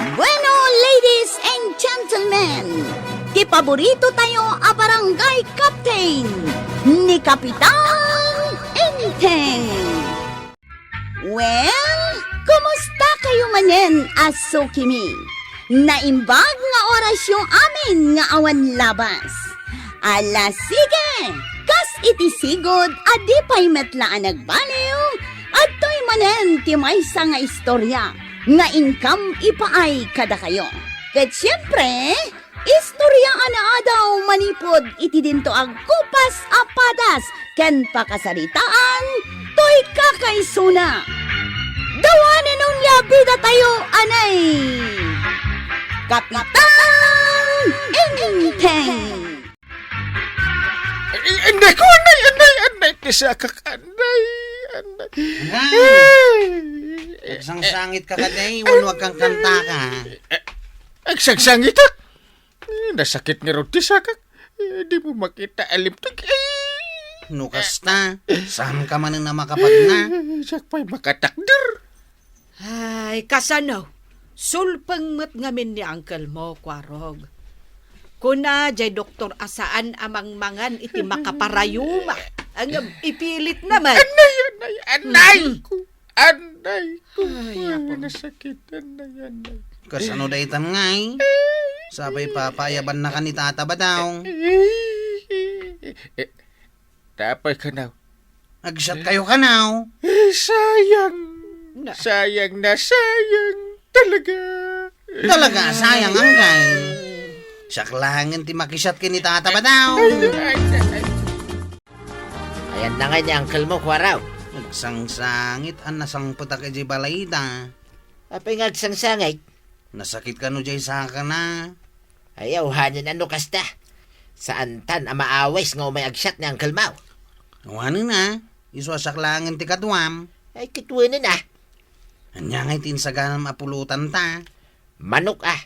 Bueno, ladies and gentlemen, ti paborito tayo a barangay captain ni Kapitan Enteng. Well, kumusta kayo manen, Asukimi? Naimbag nga oras yung amin nga awan labas. Ala sige, kas iti sigod adi pa'y metlaan nagbaliw at to'y manen ti maysa nga istorya nga income ipaay kada kayo. Ket siyempre, istorya ana daw manipod iti dinto ag kupas apadas ken pakasaritaan to'y kakaisuna. Dawanan nung labida tayo anay Kapitan Enteng. Anday ko, anday. Kisakak, anday. Isang sangit ka kaday, wag kang kanta ka. Agsangsangit ak. Nasakit nga rin tisakak. Di mo makita alimtag. Nukas ta, saan ka man na makapag na? Sak pa'y makatakder. Ay, kasano? Sulpang mat ngamin ni uncle mo, Kwarog. Kuna, jay doktor asaan amang mangan iti makaparayuma. Ang ipilit naman. Anday ko. Anday ko. Ay, apo. Nasakit, anday. Kasano day tam ngay? Sabay papayaban na ka ni tata ba daw? Tapay ka na. Agsyat kayo ka now. Sayang. Na. Sayang na sayang. Talaga. Talaga, sayang ang kay. Saklangin ti makisyat ka ni tata ba daw? Ayan na nga niya, uncle mo, Kwaraw. Nagsangsangit, nasang putak kay balayda. Apay nga sangsangay. Nasakit ka no jay sa ka na. Ayaw, hanin ano kasta. Saan tan ang maawis nga umay agsyat ni uncle Mau? Awanin na, iswasaklangin ti kadwam. Ay, kitwinin ah. Anya ngay tinsaganam apulutan ta. Manok ah.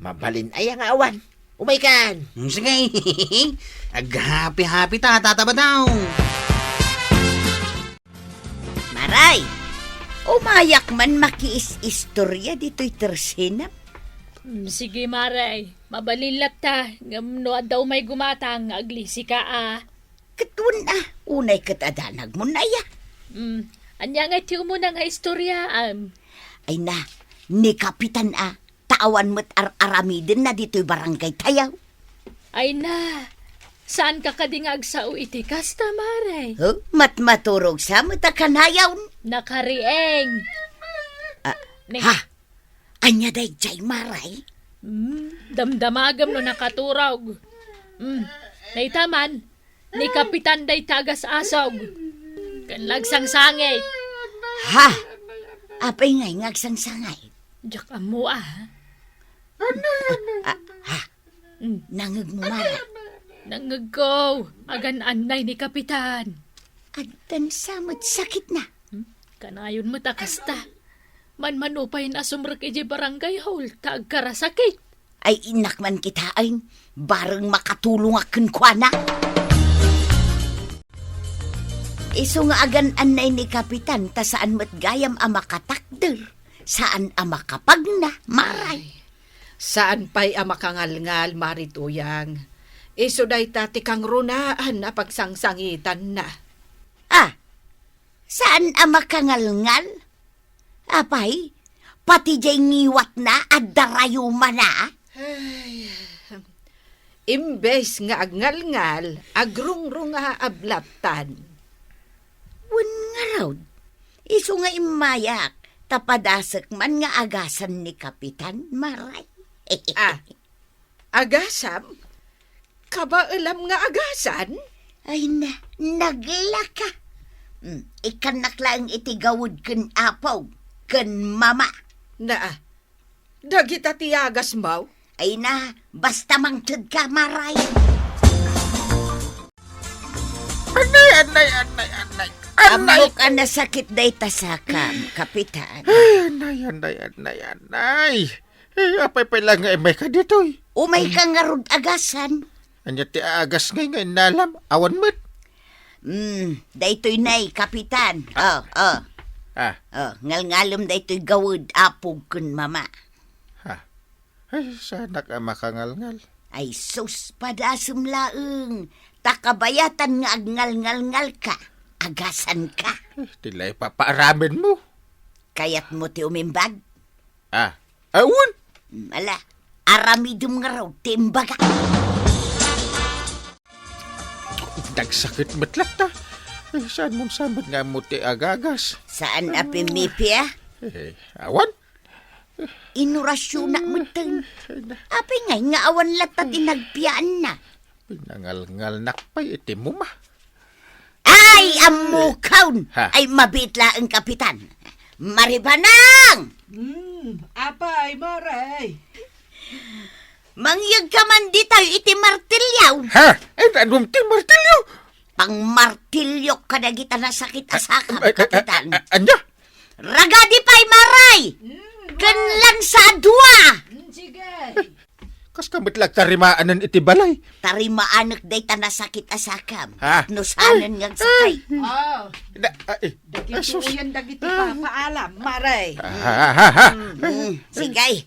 Mabalin ay ang awan. Umay kan. Sige, ag-happy-happy ta, tata ba daw? Maray, umayak man makiis-istorya dito'y tersinap. Sige, Maray. Mabalilat ta. Ngamno daw may gumatang. Aglisi ka, ah. Katun unay katadanag mo na ya. Anya nga tiyo mo na nga istorya, Ay na, ni Kapitan taawan mo't aramidin na dito'y barangay tayaw. Ay na. Saan ka kadingag sa uiti kasta, Maray? Huh? Maturog sa matakanayaw. Nakarieng. Ni- Ha? Anya day jay maray? Damdamagam no nakaturog. Naitaman, ni Kapitan day tagas asog. Kanlag sangsangay. Ha? Apay ngay ngagsangsangay. Diyak amo ah. Nangag mo maray. Nangagaw. Agan anay ni Kapitan. Agdan samot sakit na. Kanayon mo takasta. Manupay na sumrek iji barangay hall. Tagkarasakit. Ay inak man kita ay bareng makatulong akin kwa na. Iso nga agan anay ni Kapitan ta saan mat gayam ang makatakder. Saan ang makapag na maray. Saan pa'y amakangalngal, marituyang? Iso day tati kang runaan na pagsangsangitan na. Saan ang makangalngal? Apay, pati jay ngiwat na at darayuma na. Imbes nga agngal-ngal, agrungrung nga ablatan. Wan nga raw, iso nga imayak, tapadasak man nga agasan ni Kapitan Maray. Agasam? Kaba alam nga agasan? Ay na, naglaka. Ikanak lang itigawod kan apaw, kan mama. Na, dagita tiyagas mo? Ay na, basta mangtud ka, Maray. Anday. Amok ka na sakit day tasakam, Kapitan. Anday. Apay pa lang nga may ka dito eh. Umay ka nga rod agasan. Anya ti agas ngay nalam. Awan mo't. Daytoy nay, Kapitan. Oh, ngalngalom daytoy gawod apog kun mama. Ha? Ay, sana ka makangalngal. Ay sus, padasum laeng. Takabayatan nga agngal-ngal-ngal ka. Agasan ka. Tilay papaaramin mo. Kayat mo ti umimbag. Awon! Mala, aramidum nga raw timbaga. Nagsakit matlat ta. Saan mong samad nga mo ti agagas? Saan apimipi Awan? Inurasyon na mo ten. Api nga awan latat inagpiyaan na. Pinangalngal nakpay iti mo ma. Ay, amukaw! Ha? Ay, mabitla ang kapitan. Maribanang! Apay, Maray. Mangyag ka man di tayo iti martilyaw. Ha? Ay, anong ti martilyo? Pang martilyo ka na kita na sakit asakam, kapitan. Anya? Ragadi pa'y maray! Kanlang sa dua! Sige. Kas kamitlag tarimaanan iti balay. Tarimaanak day ta na sakit asakam. Ha? Nusanan ngang sakay. Oh, Ay, sus. dagiti dagiti papaalam, Maray. Ha? Sigay,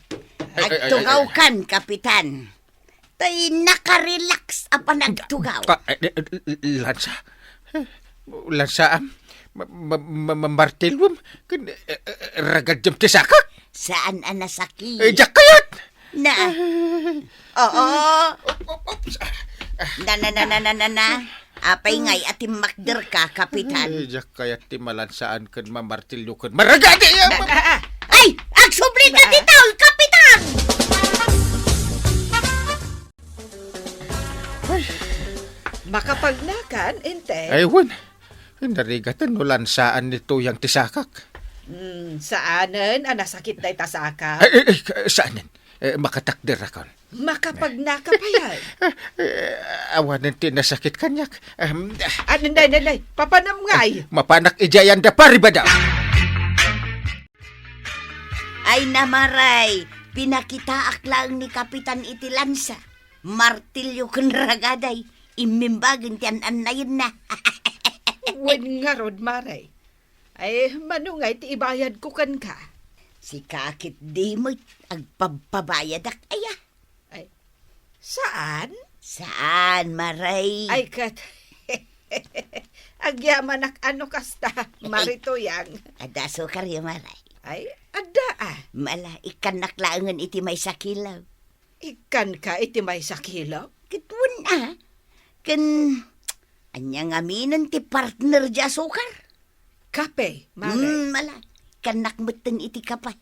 agtugaw kan, kapitan. Tay nakarelax apa nagtugaw. Lansa. Lansa martilwam. Ragad jam tisakak. Saan ang nasakit? Jak kayat. Na. Oo. Na. Apay ngay atim makder ka, kapitan. Jak kayat ti malansaan kan mamartilyo kan. Maragadi! Ay! Agsubli ka ditaw, kapitan! Makapagnakan, ente. Aywan. Narigatan no lansaan nito yung tisakak. Saanen, nasakit na itasaka. Saanin? Makatakder akon. Makapagnaka pa yan. Awanan ti nasakit kanyak. Nanday, papanamngay. Mapanak ijayan da paribadaw. Ay namaray, pinakitaak lang ni Kapitan Itilansa. Martilyo kun ragaday, imimbagan tiyan anayin na. Wen nga rod, Maray. Ay, manungay ti ibayad ko kan ka. Si kakit di mo agpabayadak aya. Ay, saan? Saan, maray? Ay, kat... Agyaman ano kasta, maritoyang. Adaso ka rin, maray. Ay, ada Mala, ikan naklaangan iti may sakilaw. Ikan ka iti may sakilo? Kitwan Kan, anyang aminan ti partner di asukar. Kape, Maray. Mala, kanakmutan iti kapay.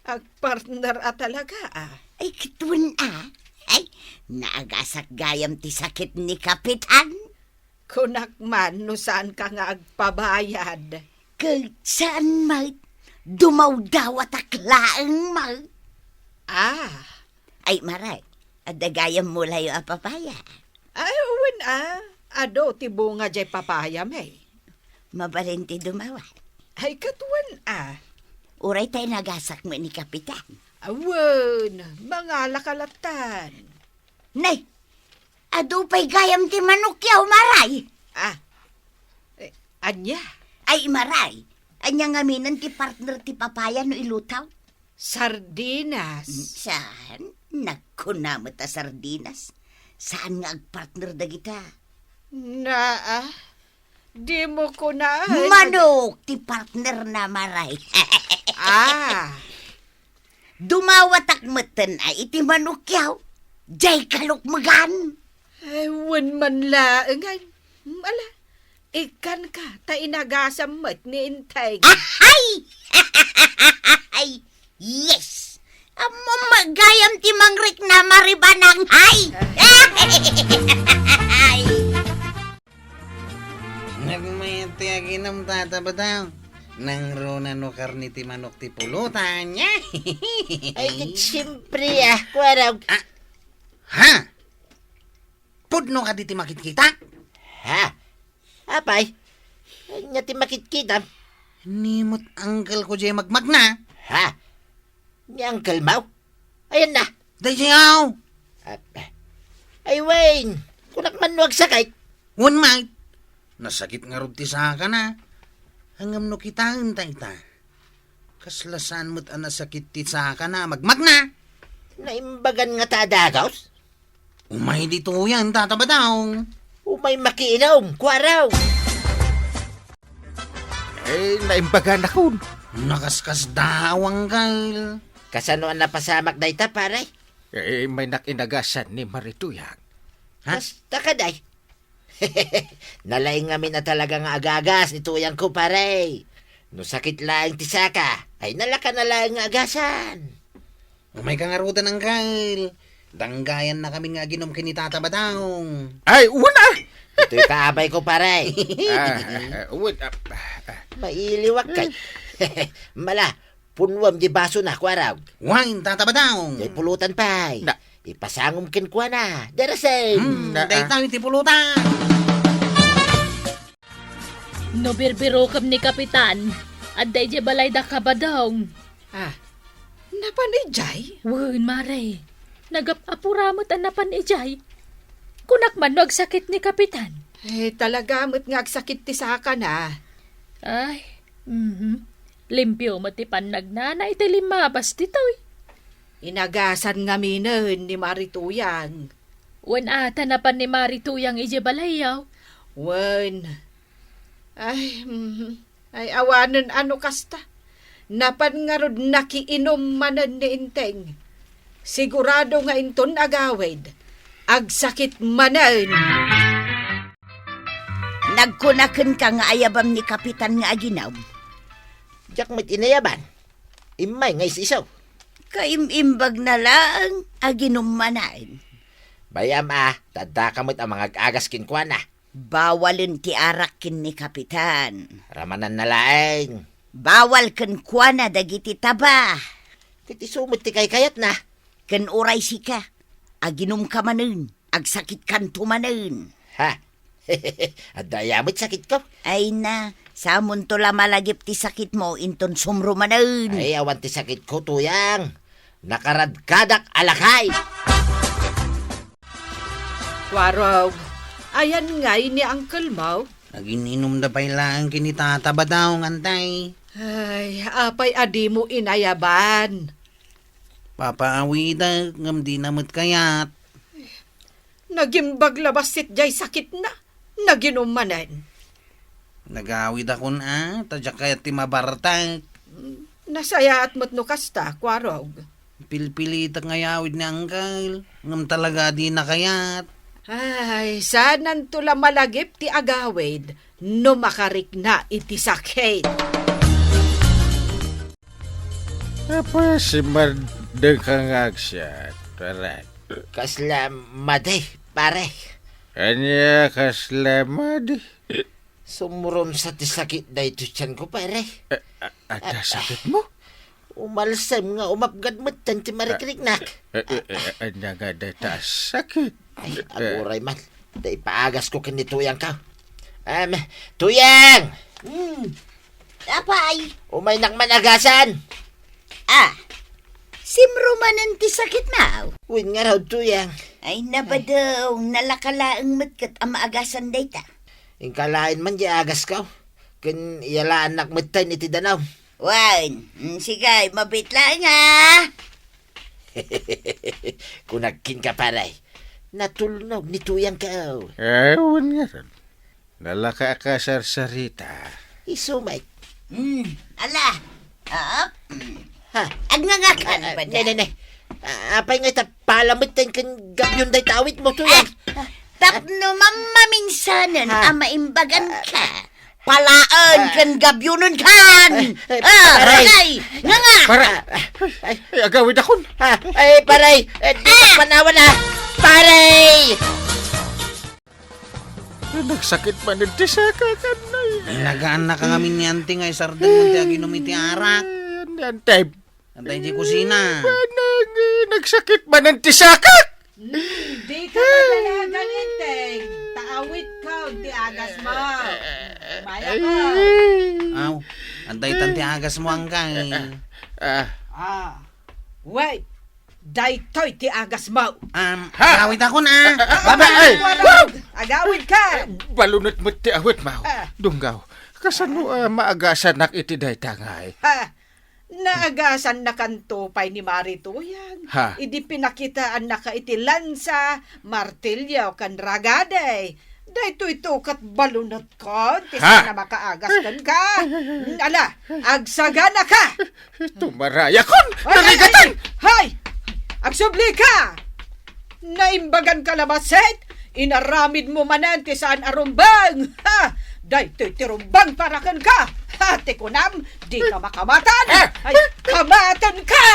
Ag partner talaga Ay, kitwan Ay, naagasak gayam ti sakit ni Kapitan. Kunak man, no saan ka nga agpabayad? Kag saan, mait? Dumaw daw at aklaang, mait. Ay, maray, adagayam mo layo a papaya. Ay, uwin ado, tibo nga jay papaya, may. Mabalenti dumawan. Ay, katuan Uray tayo nagasak mo ni Kapitan. Awan, mga lakalatan. Nay, ado pa'y gayam ti manukyaw, maray. Anya, Ay, maray, anyang aminan ti partner ti papaya no ilutaw. sardinas. Saan? Nagkunamot a sardinas. Saan nga agpartner dagita? Na, di mo ko na. Manok ti partner na maray. Dumawatak meten ay iti manukyaw. Jay kalukmagan. Ewan man laangan. Ala, ikan ka, ta inagasam mat ni Intay. Ay! Ay! Yes! Amo magayam ti mangrik na maribanang hay! Ay! Nagmayat ti aginam tatabadaw. Nang rona no karni ti manok ti pulutan niya. Ay, siyempre kwarag. Ha? Pudno ka di ti makitkita? Ha? Apay, anya ti makikita. Nimot angkel ko jay magmagna. Ha? Ni Uncle Mau? Ayan na. Dayaw! Ay, Wayne, kunak man wag sakay. One might. Nasakit nga rod ti saka na. Hangam no kita ta. Kaslasan mo't nasakit ti saka na magmagna. Naimbagan nga ta dagaws? Umay dito yan, Tata Badong. Umay makiinom, kwaraw. Naimbagan ako. Nakaskas daw, Uncle. Kasanoan na pasamak dayta, pare? May nakinagasan ni Marituyang. Kasta ka day. Nalaing ngamin na talaga nga agagas ni tuyang ko, pare. No sakit lang tisaka, ay nalaka na lang nga agasan. Umay kangarutan, Uncle. Danggayan na kami nga ginom kini Tata Badong. Ay, una! Ito'y kaabay ko, pare. Una. Mailiwak kay. Mala, punwam di baso na, kwaraw. Wine, Tata Badong. Di pulutan pay. Na. Ipasangom kin kwa na. Derasay. Day tayo tipulutan. No birbiro kam ni Kapitan. Aday je balay da kabadong. Napanijay? Wen, Maray. Nagap-apuramot ang napanijay. Kunak man no agsakit ni Kapitan. Talaga mo't nga agsakit ti saka na. Ay, limpyo matipan nagnana iti limabas ditoy. Inagasan nga minin ni Marituyang. Wen ata napan ni Marituyang ije balayaw. Wen. Ay awanan ano kasta. Napan nga rod nakiinom manan ni Inteng. Sigurado nga inton agawid. Agsakit manan. Nagkunaken ka nga ayabam ni Kapitan nga aginaw. Jak met inayaban. Imay nga isisaw. Kaimimbag na lang aginummanain. Bayam tadda kamot ang mga agas kin kwa na. Bawalin ti arak kin ni Kapitan. Ramanan na laeng. Bawal ken kuana dagiti taba. Kiti sumot ti kay kayat na. Ken uray sika. Aginom ka manen. Agsakit kan tumanen. Ha? Adayamit sakit ko. Ay na, samon to la malagip ti sakit mo inton sumro manen. Ay awan ti sakit ko tuyang. Nakaradkadak alakay. Kwaraw. Ayan nga ni Uncle Mau. Nagininom da pa'y lang kini Tata Badong, antay. Ay, apay adi mo inayaban. Papaawi da, ngam di namot kayat. Nagimbag labasit jay sakit na. Naginom manan. Nagawid ako na, tadya kayat ti mabartay. Nasaya at mo't no kasta, kwaraw. Pilpilitak ngayawid ni Uncle. Ngam talaga di na kayat. Ay, sanan tula malagip ti agawid no makarik na iti sakit. Apa si Mardeng kang agsat? Taray. Kasla maday, pare. Kanya kaslamad. Sumuron sa tisakit na ito tiyan ko, pare. Ada sakit mo? Umalsam nga umapgad mo tan ti marikiriknak. Anya nga data sakit. Ay, aguray man. Da ipaagas ko kini tuyang ka. Tuyang! Apay? Umay nakmanagasan. Simro manen ti sakit na. Uwin nga raw tuyang. Ay nabadaw, nalakalaang matkat ang maagasan dayta. Ingkalain man di agas ka. Kin iyalaan nakmatan iti danaw. Wan, sigay, mabit lang Kunagkin ka paray. Natulnog ni tuyang ka. Ewan nga rin. Nalaka ka sarsarita. Isumay. Ala, Ha? agngangakan ba da? Ne. Apay nga palamatan kan gabyon day tawit mo tuyang. Tapno mamaminsanan Ha? amaimbagan ka. Palaan kan gabyunon kan. Aray. Nga. Para! Ay, agawid akon. Ay, paray! Di ka panawan na! Paray! Nagsakit man din tisaka ka na. Nagaan na ka ngamin ni Ante nga isardan mo ti aginom iti arak. Antay, Antay di kusina. nagsakit man din tisaka. Di ka talaga Inteng. Taawit ka, di agas mo. Maya ka. Aw, antay tanti agas mo Uncle. Wait. Daytoy ti agas mo. Agawid ako na. Babay! Agawid ka. Balunot mo ti awit mo. Dunggaw. Kasano maagasan nak iti day tangay. Naagasan na kantupay ni Marituyan. Ha? Idi pinakitaan na ka iti lansa, martilyo, kan ragaday. Dahito ito kat balunot ko, ti Ha? sana makaagas kan ka. Ala, agsagana ka. Tumaraya kon! Ay, Narigatan! Hay! Agsubli ka! Naimbagan ka labaset, inaramid mo manan ti saan arumbang. Ha! Dahito tirumbang parakan ka. Hati ko nam, di ka makamatan. Ay, kamatan ka!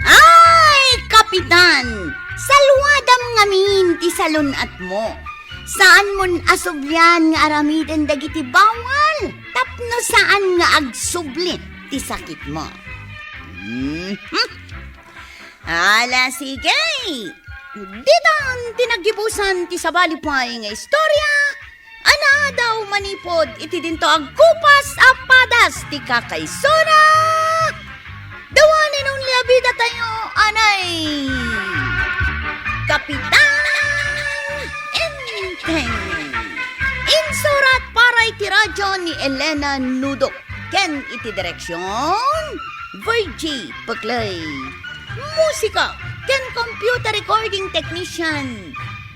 Ay, Kapitan! Salwadam ngamin ti salunat mo. Saan mon asubyan nga aramiden dagiti bawal? Tapno saan nga agsubli ti sakit mo? Ala, sige! Ditan tinagibusan ti sabalipay nga istorya. Ana daw manipod iti dinto agkupas apadas ti kakaysona. Dawanin ang labida tayo, anay! Kapitan Enteng! Insurat para iti radyo ni Elena Nudo. Ken iti direksyon, Virgie Paclay. Musika, ken computer recording technician,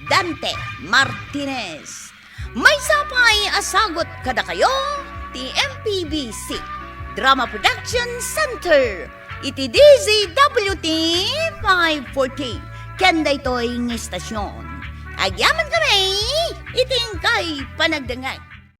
Dante Martinez. May sapay asagot kada kayo, ti MPBC Drama Production Center. Iti DZWT 540. Ken daytoy ng istasyon. Agyaman kami, iting kay panagdangay.